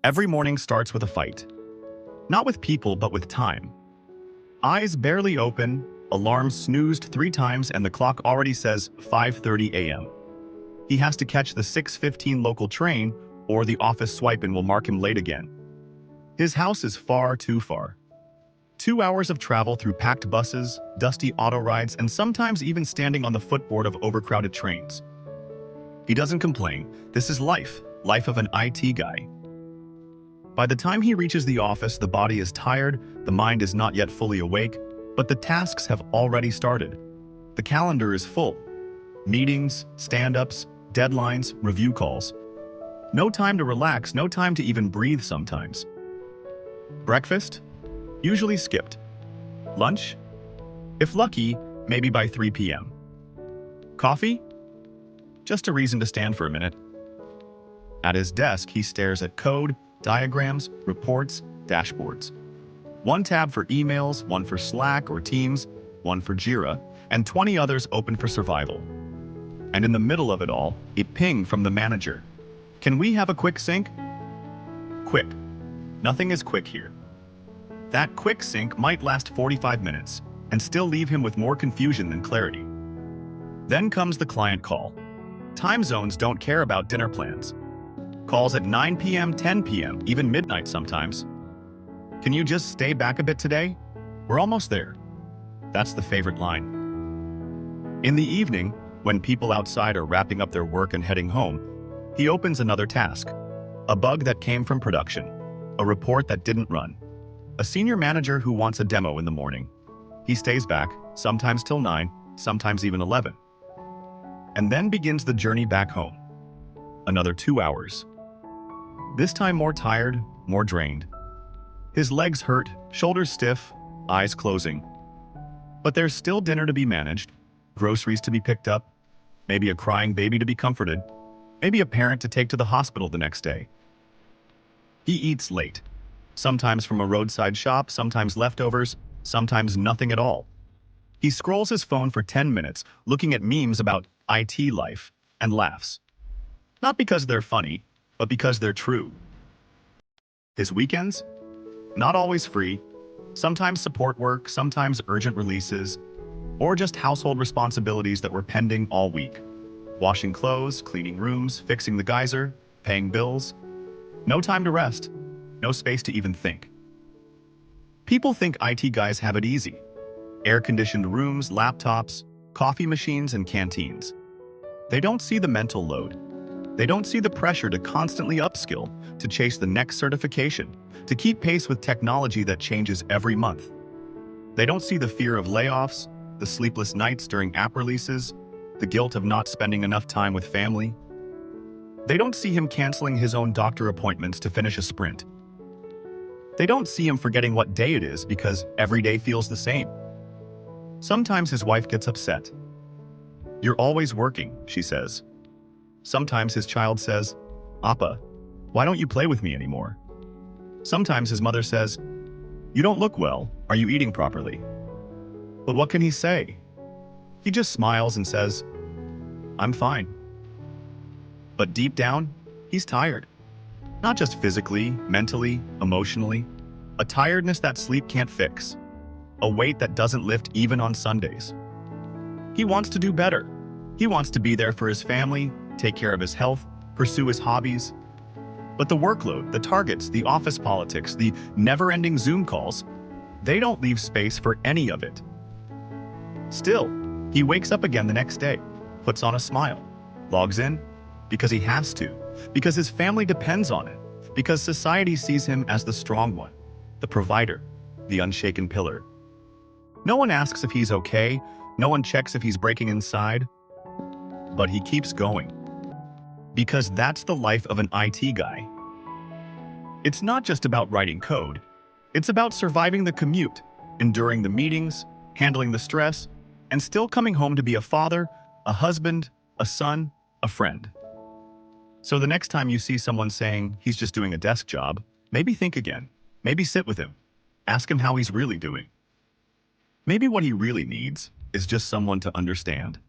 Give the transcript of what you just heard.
Every morning starts with a fight. Not with people, but with time. Eyes barely open, alarm snoozed 3 times, and the clock already says 5:30 a.m. He has to catch the 6:15 local train, or the office swipe-in will mark him late again. His house is far too far. 2 hours of travel through packed buses, dusty auto rides, and sometimes even standing on the footboard of overcrowded trains. He doesn't complain. This is life of an IT guy. By the time he reaches the office, the body is tired, the mind is not yet fully awake, but the tasks have already started. The calendar is full. Meetings, stand-ups, deadlines, review calls. No time to relax, no time to even breathe sometimes. Breakfast? Usually skipped. Lunch? If lucky, maybe by 3 p.m. Coffee? Just a reason to stand for a minute. At his desk, he stares at code, diagrams, reports, dashboards. One tab for emails, one for Slack or Teams, one for Jira, and 20 others open for survival. And in the middle of it all, a ping from the manager. Can we have a quick sync? Quick. Nothing is quick here. That quick sync might last 45 minutes and still leave him with more confusion than clarity. Then comes the client call. Time zones don't care about dinner plans. Calls at 9 p.m., 10 p.m., even midnight sometimes. Can you just stay back a bit today? We're almost there. That's the favorite line. In the evening, when people outside are wrapping up their work and heading home, he opens another task. A bug that came from production. A report that didn't run. A senior manager who wants a demo in the morning. He stays back, sometimes till 9, sometimes even 11. And then begins the journey back home. Another 2 hours. This time more tired, more drained. His legs hurt, shoulders stiff, eyes closing. But there's still dinner to be managed, groceries to be picked up, maybe a crying baby to be comforted, maybe a parent to take to the hospital the next day. He eats late, sometimes from a roadside shop, sometimes leftovers, sometimes nothing at all. He scrolls his phone for 10 minutes, looking at memes about IT life, and laughs. Not because they're funny, but because they're true. His weekends? Not always free. Sometimes support work, sometimes urgent releases, or just household responsibilities that were pending all week. Washing clothes, cleaning rooms, fixing the geyser, paying bills. No time to rest. No space to even think. People think IT guys have it easy. Air-conditioned rooms, laptops, coffee machines, and canteens. They don't see the mental load. They don't see the pressure to constantly upskill, to chase the next certification, to keep pace with technology that changes every month. They don't see the fear of layoffs, the sleepless nights during app releases, the guilt of not spending enough time with family. They don't see him canceling his own doctor appointments to finish a sprint. They don't see him forgetting what day it is because every day feels the same. Sometimes his wife gets upset. "You're always working," she says. Sometimes his child says, "Appa, why don't you play with me anymore?" Sometimes his mother says, "You don't look well. Are you eating properly?" But what can he say? He just smiles and says, "I'm fine." But deep down, he's tired. Not just physically, mentally, emotionally. A tiredness that sleep can't fix. A weight that doesn't lift even on Sundays. He wants to do better. He wants to be there for his family, take care of his health, pursue his hobbies. But the workload, the targets, the office politics, the never-ending Zoom calls, they don't leave space for any of it. Still, he wakes up again the next day, puts on a smile, logs in, because he has to, because his family depends on it, because society sees him as the strong one, the provider, the unshaken pillar. No one asks if he's okay, no one checks if he's breaking inside, but he keeps going. Because that's the life of an IT guy. It's not just about writing code. It's about surviving the commute, enduring the meetings, handling the stress, and still coming home to be a father, a husband, a son, a friend. So the next time you see someone saying he's just doing a desk job, maybe think again. Maybe sit with him. Ask him how he's really doing. Maybe what he really needs is just someone to understand.